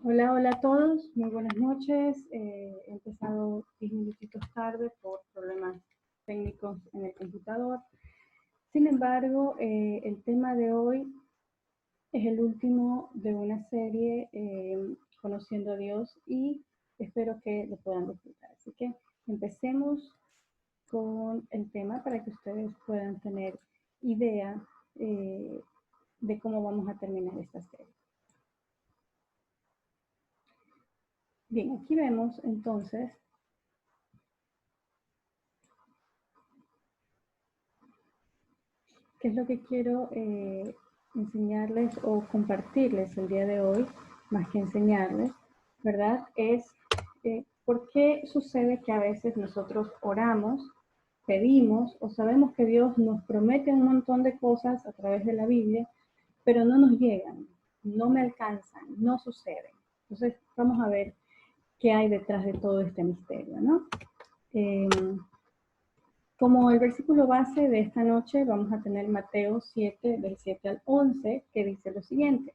Hola, hola a todos, muy buenas noches. He empezado 10 minutitos tarde por problemas técnicos en el computador. Sin embargo, el tema de hoy es el último de una serie, Conociendo a Dios, y espero que lo puedan disfrutar. Así que empecemos con el tema para que ustedes puedan tener idea de cómo vamos a terminar esta serie. Bien, aquí vemos entonces qué es lo que quiero enseñarles o compartirles el día de hoy, más que enseñarles, ¿verdad? Es por qué sucede que a veces nosotros oramos, pedimos o sabemos que Dios nos promete un montón de cosas a través de la Biblia, pero no nos llegan, no me alcanzan, no suceden. Entonces vamos a ver qué hay detrás de todo este misterio, ¿no? Eh, Como el versículo base de esta noche vamos a tener Mateo 7, del 7 al 11, que dice lo siguiente: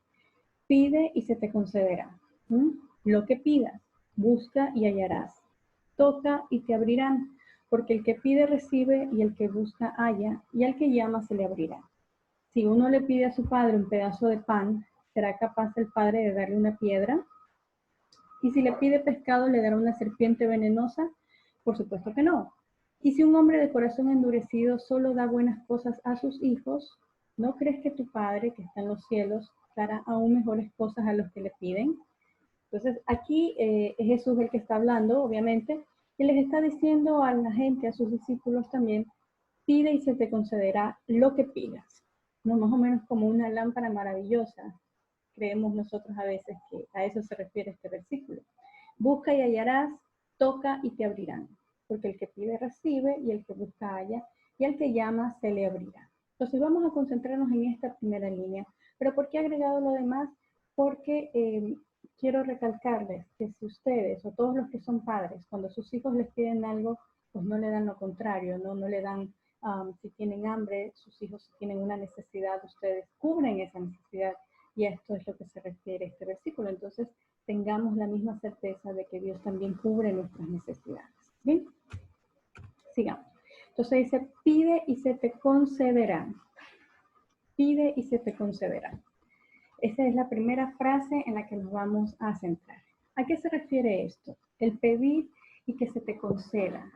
pide y se te concederá. Lo que pidas, busca y hallarás. Toca y te abrirán, porque el que pide recibe y el que busca halla, y al que llama se le abrirá. Si uno le pide a su padre un pedazo de pan, ¿será capaz el padre de darle una piedra? Y si le pide pescado, ¿le dará una serpiente venenosa? Por supuesto que no. Y si un hombre de corazón endurecido solo da buenas cosas a sus hijos, ¿no crees que tu Padre, que está en los cielos, dará aún mejores cosas a los que le piden? Entonces, aquí es Jesús el que está hablando, obviamente, y les está diciendo a la gente, a sus discípulos también: pide y se te concederá lo que pidas. ¿No? Más o menos como una lámpara maravillosa. Creemos nosotros a veces que a eso se refiere este versículo. Busca y hallarás, toca y te abrirán, porque el que pide recibe y el que busca halla, y al que llama se le abrirá. Entonces vamos a concentrarnos en esta primera línea. ¿Pero por qué he agregado lo demás? Porque quiero recalcarles que si ustedes o todos los que son padres, cuando sus hijos les piden algo, pues no le dan lo contrario, no le dan, si tienen hambre, sus hijos si tienen una necesidad, ustedes cubren esa necesidad. Y a esto es lo que se refiere este versículo. Entonces, tengamos la misma certeza de que Dios también cubre nuestras necesidades. Bien, sigamos. Entonces dice: pide y se te concederá. Pide y se te concederá. Esa es la primera frase en la que nos vamos a centrar. ¿A qué se refiere esto? El pedir y que se te conceda.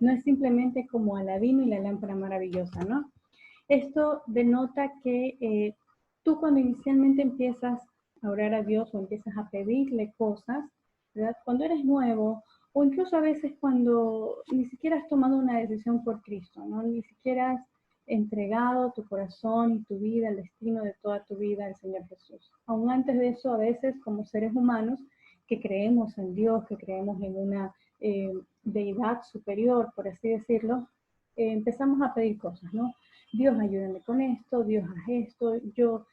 No es simplemente como Aladino y la lámpara maravillosa, ¿no? Esto denota que tú, cuando inicialmente empiezas a orar a Dios o empiezas a pedirle cosas, ¿verdad? Cuando eres nuevo, o incluso a veces cuando ni siquiera has tomado una decisión por Cristo, ¿no? Ni siquiera has entregado tu corazón y tu vida, el destino de toda tu vida al Señor Jesús. Aún antes de eso, a veces como seres humanos que creemos en Dios, que creemos en una deidad superior, por así decirlo, empezamos a pedir cosas, ¿no? Dios, ayúdame con esto, Dios, haz esto, Dios,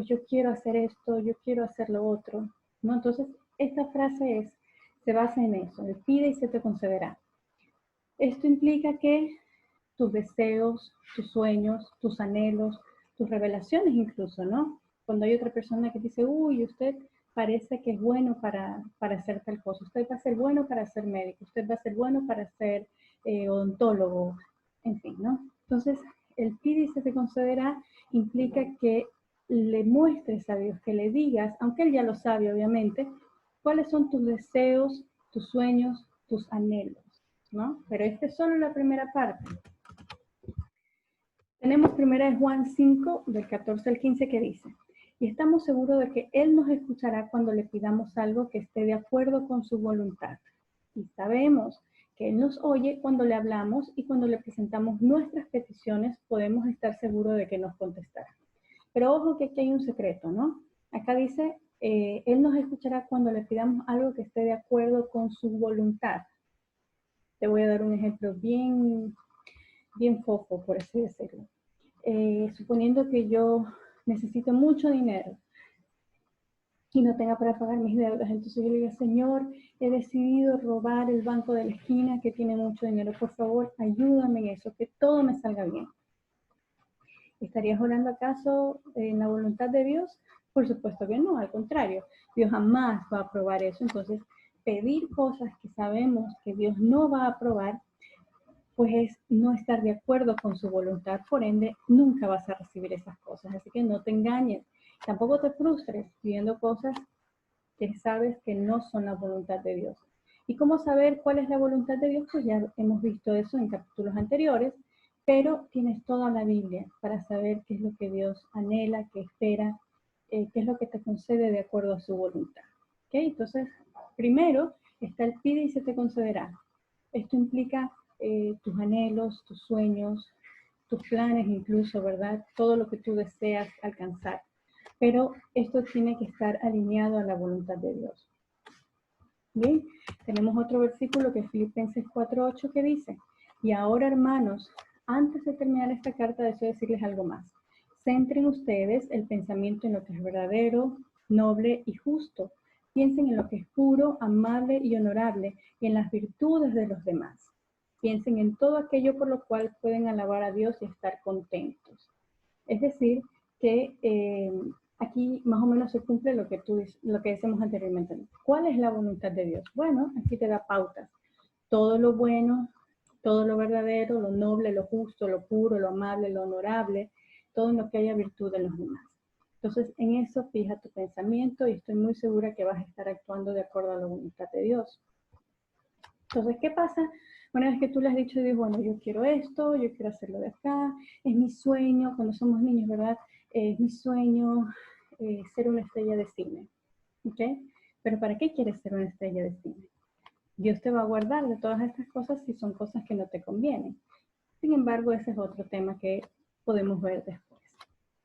yo quiero hacer esto, yo quiero hacer lo otro, ¿no? Entonces, esta frase se basa en eso: el pide y se te concederá. Esto implica que tus deseos, tus sueños, tus anhelos, tus revelaciones incluso, ¿no? Cuando hay otra persona que dice: uy, usted parece que es bueno para hacer tal cosa, usted va a ser bueno para ser médico, usted va a ser bueno para ser odontólogo, en fin, ¿no? Entonces, el pide y se te concederá implica que le muestres a Dios, que le digas, aunque Él ya lo sabe obviamente, cuáles son tus deseos, tus sueños, tus anhelos, ¿no? Pero esta es solo la primera parte. Tenemos primera de Juan 5, del 14 al 15, que dice: y estamos seguros de que Él nos escuchará cuando le pidamos algo que esté de acuerdo con su voluntad. Y sabemos que Él nos oye cuando le hablamos, y cuando le presentamos nuestras peticiones podemos estar seguros de que nos contestará. Pero ojo, que aquí hay un secreto, ¿no? Acá dice, Él nos escuchará cuando le pidamos algo que esté de acuerdo con su voluntad. Te voy a dar un ejemplo bien fofo, por así decirlo. Suponiendo que yo necesito mucho dinero y no tenga para pagar mis deudas, entonces yo le digo: Señor, he decidido robar el banco de la esquina que tiene mucho dinero, por favor, ayúdame en eso, que todo me salga bien. ¿Estarías orando acaso en la voluntad de Dios? Por supuesto que no, al contrario, Dios jamás va a aprobar eso. Entonces, pedir cosas que sabemos que Dios no va a aprobar, pues es no estar de acuerdo con su voluntad, por ende, nunca vas a recibir esas cosas. Así que no te engañes, tampoco te frustres pidiendo cosas que sabes que no son la voluntad de Dios. ¿Y cómo saber cuál es la voluntad de Dios? Pues ya hemos visto eso en capítulos anteriores, pero tienes toda la Biblia para saber qué es lo que Dios anhela, qué espera, qué es lo que te concede de acuerdo a su voluntad. ¿Okay? Entonces, primero está el pide y se te concederá. Esto implica tus anhelos, tus sueños, tus planes incluso, ¿verdad? Todo lo que tú deseas alcanzar. Pero esto tiene que estar alineado a la voluntad de Dios. Bien, tenemos otro versículo que es Filipenses 4:8 que dice, y ahora hermanos, antes de terminar esta carta deseo decirles algo más. Centren ustedes el pensamiento en lo que es verdadero, noble y justo. Piensen en lo que es puro, amable y honorable y en las virtudes de los demás. Piensen en todo aquello por lo cual pueden alabar a Dios y estar contentos. Es decir, que aquí más o menos se cumple lo que decimos anteriormente. ¿Cuál es la voluntad de Dios? Bueno, aquí te da pautas. Todo lo bueno, todo lo verdadero, lo noble, lo justo, lo puro, lo amable, lo honorable, todo en lo que haya virtud en los demás. Entonces, en eso fija tu pensamiento y estoy muy segura que vas a estar actuando de acuerdo a la voluntad de Dios. Entonces, ¿qué pasa? Una vez que tú le has dicho a Dios, bueno, yo quiero esto, yo quiero hacerlo de acá, es mi sueño, cuando somos niños, ¿verdad? Es mi sueño ser una estrella de cine, ¿ok? Pero ¿para qué quieres ser una estrella de cine? Dios te va a guardar de todas estas cosas si son cosas que no te convienen. Sin embargo, ese es otro tema que podemos ver después.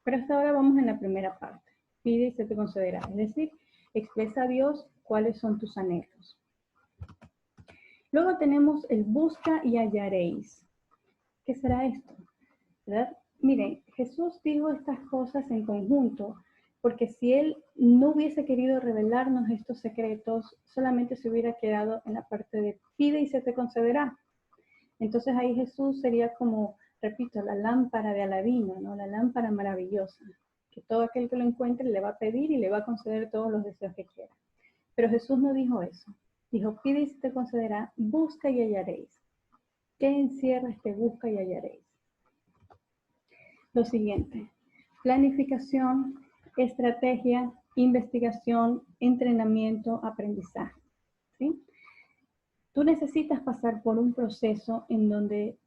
Pero hasta ahora vamos en la primera parte. Pide y se te concederá. Es decir, expresa a Dios cuáles son tus anhelos. Luego tenemos el busca y hallaréis. ¿Qué será esto? ¿Verdad? Miren, Jesús dijo estas cosas en conjunto, porque si Él no hubiese querido revelarnos estos secretos, solamente se hubiera quedado en la parte de pide y se te concederá. Entonces ahí Jesús sería como, repito, la lámpara de Aladino, ¿no? La lámpara maravillosa, que todo aquel que lo encuentre le va a pedir y le va a conceder todos los deseos que quiera. Pero Jesús no dijo eso. Dijo, pide y se te concederá, busca y hallaréis. ¿Qué encierra este busca y hallaréis? Lo siguiente, planificación, estrategia, investigación, entrenamiento, aprendizaje. ¿Sí? Tú necesitas pasar por un proceso en donde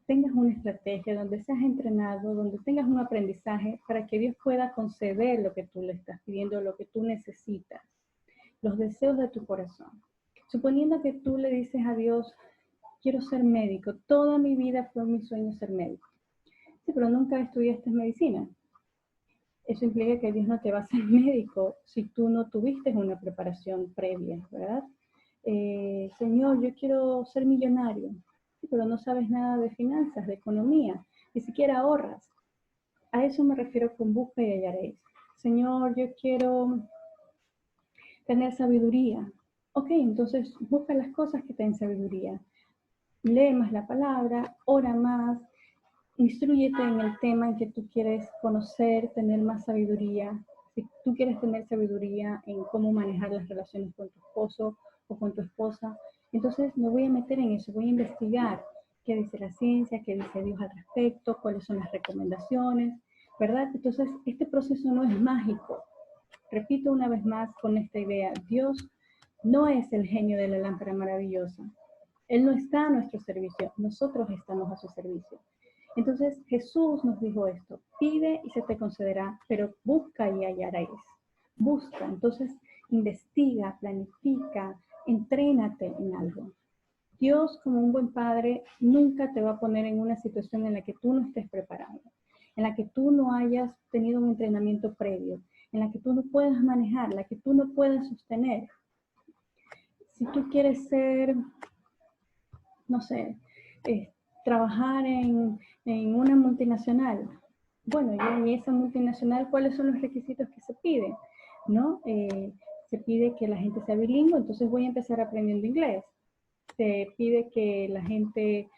tengas una estrategia, donde seas entrenado, donde tengas un aprendizaje para que Dios pueda conceder lo que tú le estás pidiendo, lo que tú necesitas, los deseos de tu corazón. Suponiendo que tú le dices a Dios, quiero ser médico, toda mi vida fue mi sueño ser médico. Sí, pero nunca estudiaste medicina. Eso implica que Dios no te va a hacer médico si tú no tuviste una preparación previa, ¿verdad? Señor, yo quiero ser millonario, sí, pero no sabes nada de finanzas, de economía, ni siquiera ahorras. A eso me refiero con busca y hallaréis. Señor, yo quiero tener sabiduría. Ok, entonces busca las cosas que te den sabiduría. Lee más la palabra, ora más, instrúyete en el tema en que tú quieres conocer, tener más sabiduría. Si tú quieres tener sabiduría en cómo manejar las relaciones con tu esposo o con tu esposa, entonces me voy a meter en eso, voy a investigar qué dice la ciencia, qué dice Dios al respecto, cuáles son las recomendaciones, ¿verdad? Entonces, este proceso no es mágico. Repito una vez más con esta idea, Dios no es el genio de la lámpara maravillosa. Él no está a nuestro servicio, nosotros estamos a su servicio. Entonces Jesús nos dijo esto, pide y se te concederá, pero busca y hallaréis. Busca, entonces investiga, planifica, entrénate en algo. Dios, como un buen padre, nunca te va a poner en una situación en la que tú no estés preparado, en la que tú no hayas tenido un entrenamiento previo, en la que tú no puedas manejar, en la que tú no puedas sostener. Si tú quieres ser, no sé, trabajar en una multinacional, bueno, y en esa multinacional, ¿cuáles son los requisitos que se piden? ¿No? Se pide que la gente sea bilingüe, entonces voy a empezar aprendiendo inglés. Se pide que la gente,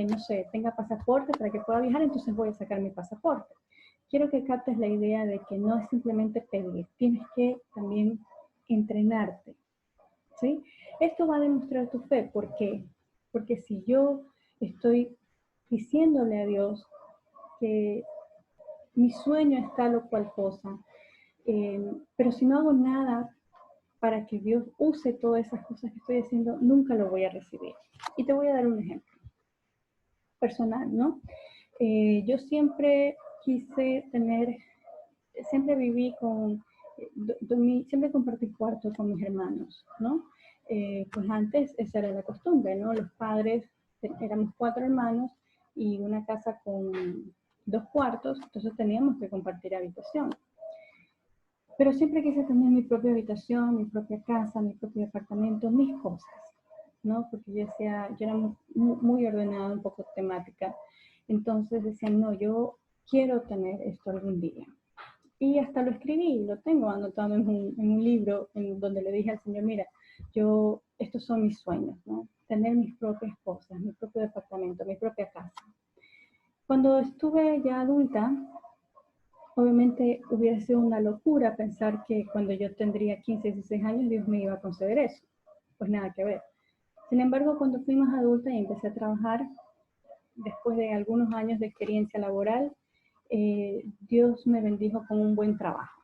no sé, tenga pasaporte para que pueda viajar, entonces voy a sacar mi pasaporte. quiero que captes la idea de que no es simplemente pedir, tienes que también entrenarte, ¿sí? Esto va a demostrar tu fe. ¿Por qué? Porque si yo estoy diciéndole a Dios que mi sueño es tal o cual cosa, pero si no hago nada para que Dios use todas esas cosas que estoy haciendo, nunca lo voy a recibir. Y te voy a dar un ejemplo personal, ¿no? Yo siempre quise tener, siempre viví con, siempre compartí cuarto con mis hermanos, ¿no? Pues antes esa era la costumbre, ¿no? Los padres, éramos 4 hermanos y una casa con 2 cuartos, entonces teníamos que compartir habitación. Pero siempre quise tener mi propia habitación, mi propia casa, mi propio departamento, mis cosas, ¿no? Porque yo decía, yo era muy ordenada, un poco temática. Entonces decía, no, yo quiero tener esto algún día. Y hasta lo escribí, lo tengo anotado en un libro en donde le dije al Señor, mira, estos son mis sueños, ¿no? Tener mis propias cosas, mi propio departamento, mi propia casa. Cuando estuve ya adulta, obviamente hubiera sido una locura pensar que cuando yo tendría 15, 16 años Dios me iba a conceder eso. Pues nada que ver. Sin embargo, cuando fui más adulta y empecé a trabajar, después de algunos años de experiencia laboral, Dios me bendijo con un buen trabajo,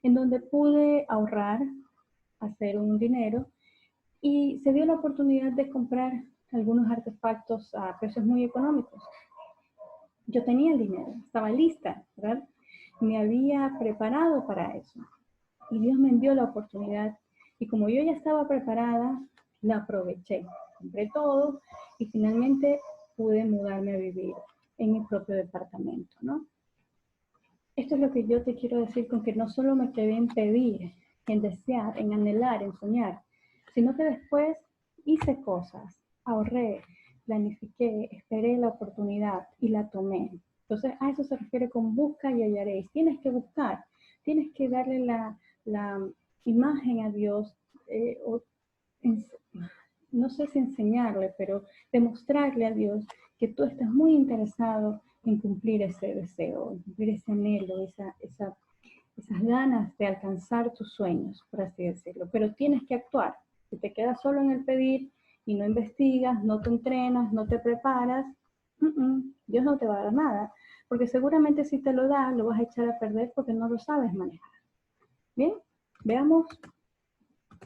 en donde pude ahorrar, hacer un dinero, y se dio la oportunidad de comprar algunos artefactos a precios muy económicos. Yo tenía el dinero, estaba lista, ¿verdad? Me había preparado para eso. Y Dios me envió la oportunidad. Y como yo ya estaba preparada, la aproveché. Compré todo y finalmente pude mudarme a vivir en mi propio departamento, ¿no? Esto es lo que yo te quiero decir con que no solo me quedé en pedir, en desear, en anhelar, en soñar, sino que después hice cosas, ahorré, planifiqué, esperé la oportunidad y la tomé. Entonces a eso se refiere con busca y hallaréis. Tienes que buscar, tienes que darle la imagen a Dios, o no sé si enseñarle, pero demostrarle a Dios que tú estás muy interesado en cumplir ese deseo, en cumplir ese anhelo, esas ganas de alcanzar tus sueños, por así decirlo. Pero tienes que actuar. Si te quedas solo en el pedir y no investigas, no te entrenas, no te preparas, Dios no te va a dar nada. Porque seguramente si te lo da, lo vas a echar a perder porque no lo sabes manejar. Bien, veamos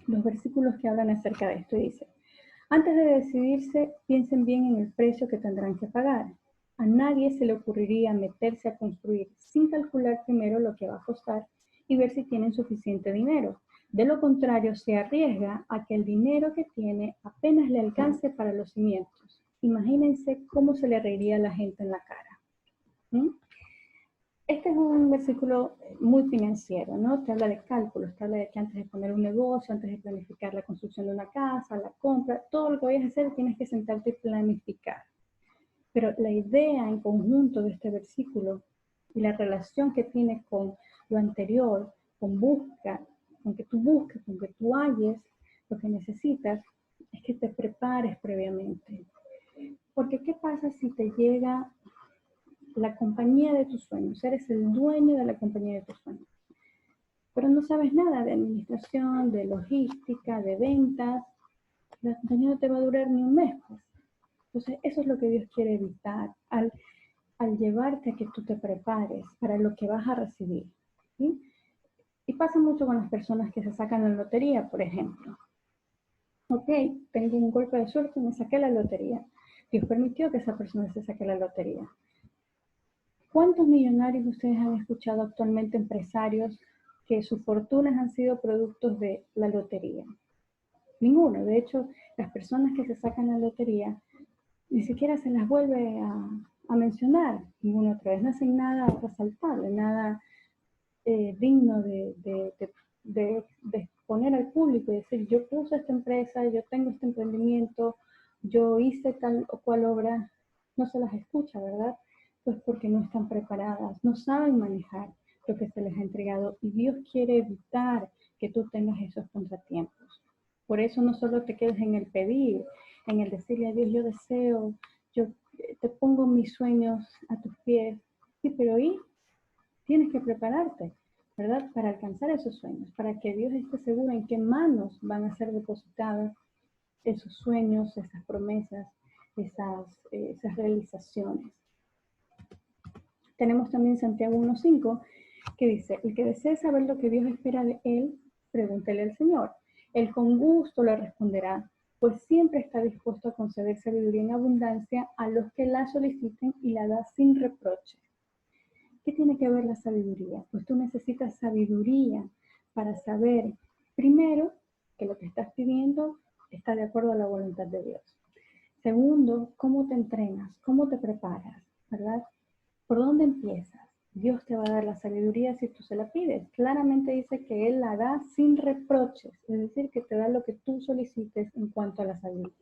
los versículos que hablan acerca de esto. Y dice, antes de decidirse, piensen bien en el precio que tendrán que pagar. A nadie se le ocurriría meterse a construir sin calcular primero lo que va a costar y ver si tienen suficiente dinero. De lo contrario, se arriesga a que el dinero que tiene apenas le alcance para los cimientos. Imagínense cómo se le reiría a la gente en la cara. Este es un versículo muy financiero, ¿no? Te habla de cálculos, te habla de que antes de poner un negocio, antes de planificar la construcción de una casa, la compra, todo lo que vayas a hacer tienes que sentarte y planificar. Pero la idea en conjunto de este versículo y la relación que tiene con lo anterior, con que tú busques, con que tú halles lo que necesitas, es que te prepares previamente. Porque ¿qué pasa si te llega la compañía de tus sueños? Eres el dueño de la compañía de tus sueños, pero no sabes nada de administración, de logística, de ventas. La compañía no te va a durar ni un mes, pues. Entonces eso es lo que Dios quiere evitar al llevarte a que tú te prepares para lo que vas a recibir, ¿sí? Y pasa mucho con las personas que se sacan la lotería, por ejemplo. Ok, tengo un golpe de suerte, me saqué la lotería. Dios permitió que esa persona se saque la lotería. ¿Cuántos millonarios ustedes han escuchado actualmente, empresarios, que sus fortunas han sido productos de la lotería? Ninguno. De hecho, las personas que se sacan la lotería ni siquiera se las vuelve a mencionar ninguna otra vez. No hacen nada resaltable, nada digno de exponer al público y decir, yo puse esta empresa, yo tengo este emprendimiento, yo hice tal o cual obra. No se las escucha, ¿verdad? Pues porque no están preparadas, no saben manejar lo que se les ha entregado y Dios quiere evitar que tú tengas esos contratiempos. Por eso no solo te quedes en el pedir, en el decirle a Dios, yo deseo, yo te pongo mis sueños a tus pies. Sí, pero ¿y tienes que prepararte, ¿verdad? Para alcanzar esos sueños, para que Dios esté seguro en qué manos van a ser depositados esos sueños, esas promesas, esas realizaciones. Tenemos también Santiago 1:5, que dice, el que desee saber lo que Dios espera de él, pregúntele al Señor. Él con gusto le responderá, pues siempre está dispuesto a conceder sabiduría en abundancia a los que la soliciten y la da sin reproche. ¿Qué tiene que ver la sabiduría? Pues tú necesitas sabiduría para saber, primero, que lo que estás pidiendo está de acuerdo a la voluntad de Dios. Segundo, cómo te entrenas, cómo te preparas, ¿verdad? ¿Por dónde empiezas? Dios te va a dar la sabiduría si tú se la pides. Claramente dice que Él la da sin reproches, es decir, que te da lo que tú solicites en cuanto a la sabiduría.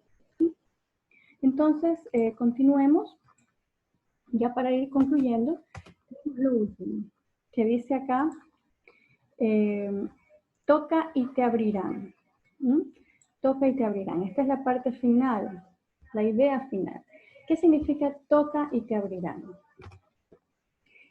Entonces, continuemos, ya para ir concluyendo, lo último, que dice acá, toca y te abrirán. ¿Mm? Toca y te abrirán. Esta es la parte final, la idea final. ¿Qué significa toca y te abrirán?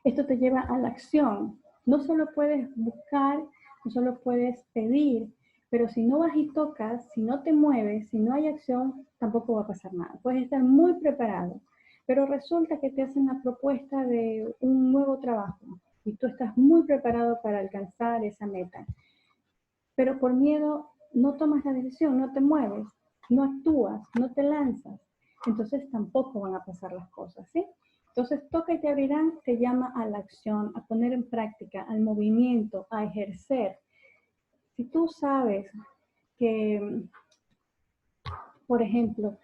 Esto te lleva a la acción. No solo puedes buscar, no solo puedes pedir, pero si no vas y tocas, si no te mueves, si no hay acción, tampoco va a pasar nada. Puedes estar muy preparado, pero resulta que te hacen la propuesta de un nuevo trabajo y tú estás muy preparado para alcanzar esa meta. Pero por miedo no tomas la decisión, no te mueves, no actúas, no te lanzas. Entonces tampoco van a pasar las cosas, ¿sí? Entonces, toca y te abrirán, te llama a la acción, a poner en práctica, al movimiento, a ejercer. Si tú sabes que, por ejemplo,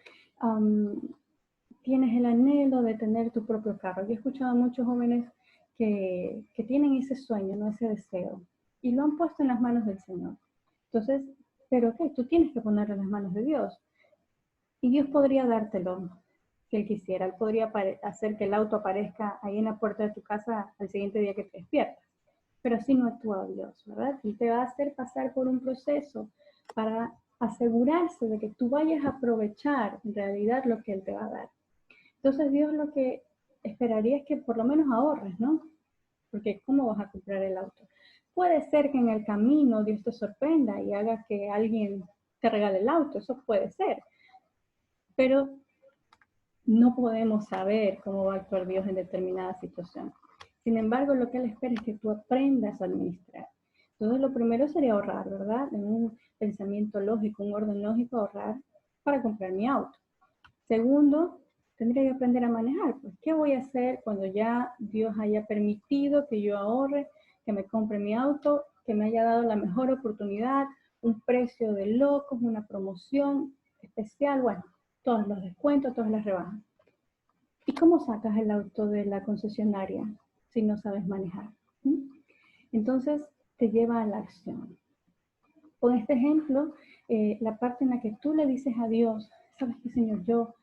tienes el anhelo de tener tu propio carro. Yo he escuchado a muchos jóvenes que tienen ese sueño, ¿no? Ese deseo, y lo han puesto en las manos del Señor. Entonces, pero ok, tú tienes que ponerlo en las manos de Dios. Y Dios podría dártelo si Él quisiera. Él podría hacer que el auto aparezca ahí en la puerta de tu casa al siguiente día que te despiertas. Pero así no actúa Dios, ¿verdad? Él te va a hacer pasar por un proceso para asegurarse de que tú vayas a aprovechar en realidad lo que Él te va a dar. Entonces Dios lo que esperaría es que por lo menos ahorres, ¿no? Porque ¿cómo vas a comprar el auto? Puede ser que en el camino Dios te sorprenda y haga que alguien te regale el auto, eso puede ser. Pero no podemos saber cómo va a actuar Dios en determinada situación. Sin embargo, lo que Él espera es que tú aprendas a administrar. Entonces, lo primero sería ahorrar, ¿verdad? En un pensamiento lógico, un orden lógico, ahorrar para comprar mi auto. Segundo, tendría que aprender a manejar. Pues, ¿qué voy a hacer cuando ya Dios haya permitido que yo ahorre, que me compre mi auto, que me haya dado la mejor oportunidad, un precio de locos, una promoción especial? Bueno, todos los descuentos, todas las rebajas. ¿Y cómo sacas el auto de la concesionaria si no sabes manejar? Entonces, te lleva a la acción. Con este ejemplo, la parte en la que tú le dices a Dios, ¿sabes qué, Señor? Yo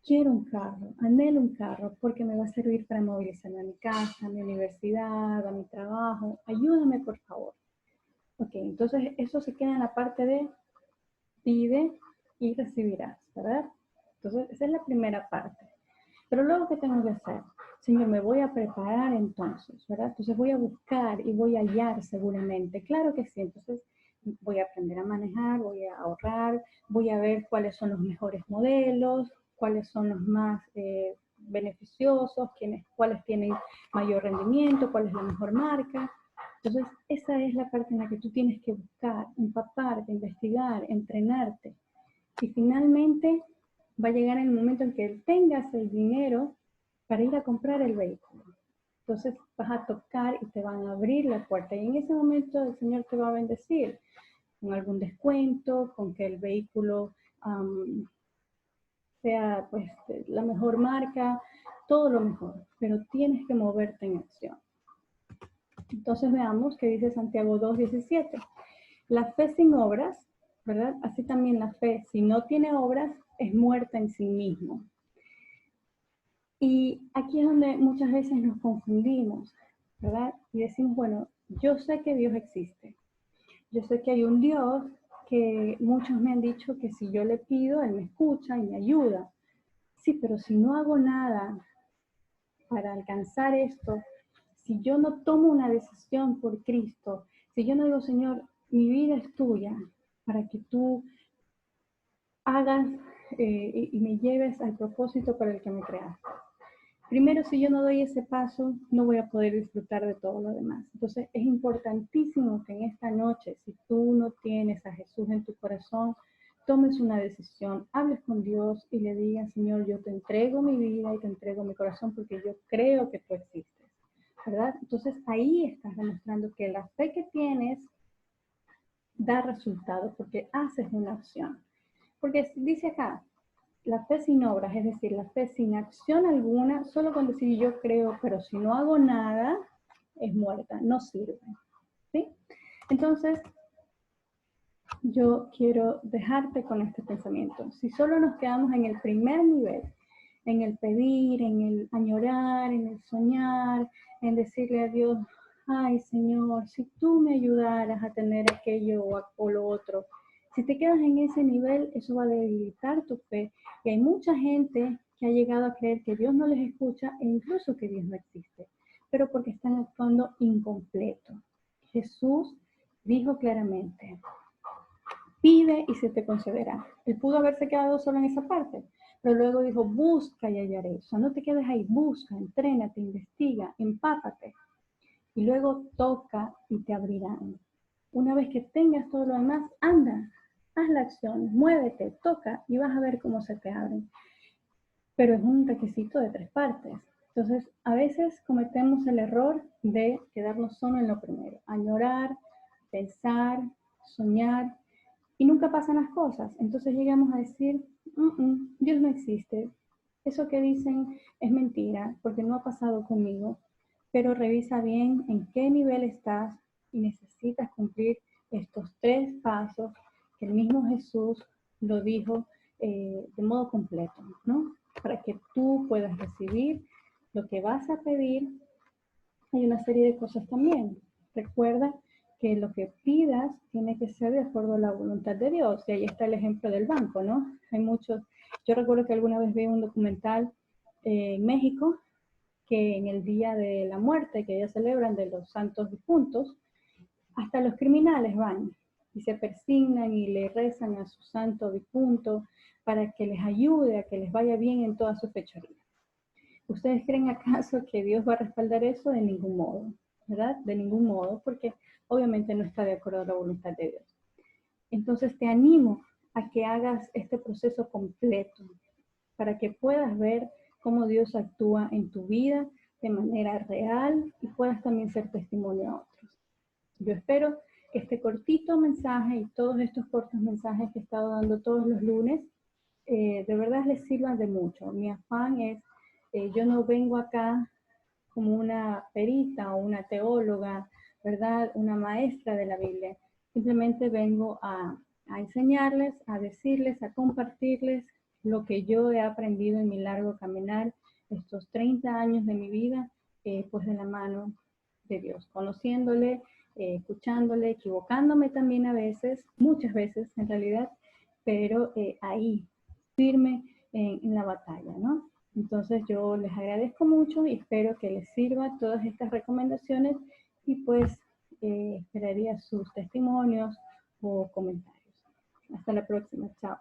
quiero un carro, anhelo un carro porque me va a servir para movilizarme a mi casa, a mi universidad, a mi trabajo. Ayúdame, por favor. Ok, entonces eso se queda en la parte de pide y recibirás, ¿verdad? Entonces, esa es la primera parte. Pero luego, ¿qué tengo que hacer? Señor, me voy a preparar entonces, ¿verdad? Entonces voy a buscar y voy a hallar seguramente. Claro que sí, entonces voy a aprender a manejar, voy a ahorrar, voy a ver cuáles son los mejores modelos, cuáles son los más beneficiosos, cuáles tienen mayor rendimiento, cuál es la mejor marca. Entonces, esa es la parte en la que tú tienes que buscar, empaparte, investigar, entrenarte. Y finalmente va a llegar el momento en que tengas el dinero para ir a comprar el vehículo. Entonces vas a tocar y te van a abrir la puerta. Y en ese momento el Señor te va a bendecir con algún descuento, con que el vehículo sea pues la mejor marca, todo lo mejor. Pero tienes que moverte en acción. Entonces veamos qué dice Santiago 2:17. La fe sin obras, ¿verdad? Así también la fe, si no tiene obras, es muerta en sí mismo. Y aquí es donde muchas veces nos confundimos, ¿verdad? Y decimos, bueno, yo sé que Dios existe. Yo sé que hay un Dios que muchos me han dicho que si yo le pido, Él me escucha y me ayuda. Sí, pero si no hago nada para alcanzar esto, si yo no tomo una decisión por Cristo, si yo no digo, Señor, mi vida es tuya, para que tú hagas y me lleves al propósito para el que me creaste. Primero, si yo no doy ese paso, no voy a poder disfrutar de todo lo demás. Entonces, es importantísimo que en esta noche, si tú no tienes a Jesús en tu corazón, tomes una decisión, hables con Dios y le digas, Señor, yo te entrego mi vida y te entrego mi corazón porque yo creo que tú existes, ¿verdad? Entonces, ahí estás demostrando que la fe que tienes da resultados porque haces una acción. Porque dice acá, la fe sin obras, es decir, la fe sin acción alguna, solo con decir yo creo, pero si no hago nada, es muerta, no sirve. ¿Sí? Entonces, yo quiero dejarte con este pensamiento. Si solo nos quedamos en el primer nivel, en el pedir, en el añorar, en el soñar, en decirle a Dios, ay Señor, si tú me ayudaras a tener aquello o lo otro, si te quedas en ese nivel, eso va a debilitar tu fe. Y hay mucha gente que ha llegado a creer que Dios no les escucha e incluso que Dios no existe, pero porque están actuando incompleto. Jesús dijo claramente, pide y se te concederá. Él pudo haberse quedado solo en esa parte, pero luego dijo, busca y hallaré. O sea, no te quedes ahí, busca, entrénate, investiga, empápate. Y luego toca y te abrirán. Una vez que tengas todo lo demás, anda, haz la acción, muévete, toca y vas a ver cómo se te abren. Pero es un requisito de 3 partes. Entonces, a veces cometemos el error de quedarnos solo en lo primero, añorar, pensar, soñar, y nunca pasan las cosas. Entonces llegamos a decir, Dios no existe. Eso que dicen es mentira porque no ha pasado conmigo. Pero revisa bien en qué nivel estás y necesitas cumplir estos 3 pasos que el mismo Jesús lo dijo de modo completo, ¿no? Para que tú puedas recibir lo que vas a pedir. Hay una serie de cosas también. Recuerda que lo que pidas tiene que ser de acuerdo a la voluntad de Dios. Y ahí está el ejemplo del banco, ¿no? Hay muchos, yo recuerdo que alguna vez vi un documental en México que en el día de la muerte que ellos celebran de los santos difuntos, hasta los criminales van y se persignan y le rezan a su santo difunto para que les ayude a que les vaya bien en toda su fechoría. ¿Ustedes creen acaso que Dios va a respaldar eso? De ningún modo, ¿verdad? De ningún modo, porque obviamente no está de acuerdo a la voluntad de Dios. Entonces te animo a que hagas este proceso completo para que puedas ver cómo Dios actúa en tu vida de manera real y puedas también ser testimonio a otros. Yo espero que este cortito mensaje y todos estos cortos mensajes que he estado dando todos los lunes de verdad les sirvan de mucho. Mi afán es, yo no vengo acá como una perita o una teóloga, ¿verdad? Una maestra de la Biblia. Simplemente vengo a enseñarles, a decirles, a compartirles lo que yo he aprendido en mi largo caminar, estos 30 años de mi vida, pues de la mano de Dios, conociéndole, escuchándole, equivocándome también a veces, muchas veces en realidad, pero ahí, firme en la batalla, ¿no? Entonces yo les agradezco mucho y espero que les sirva todas estas recomendaciones y pues esperaría sus testimonios o comentarios. Hasta la próxima, chao.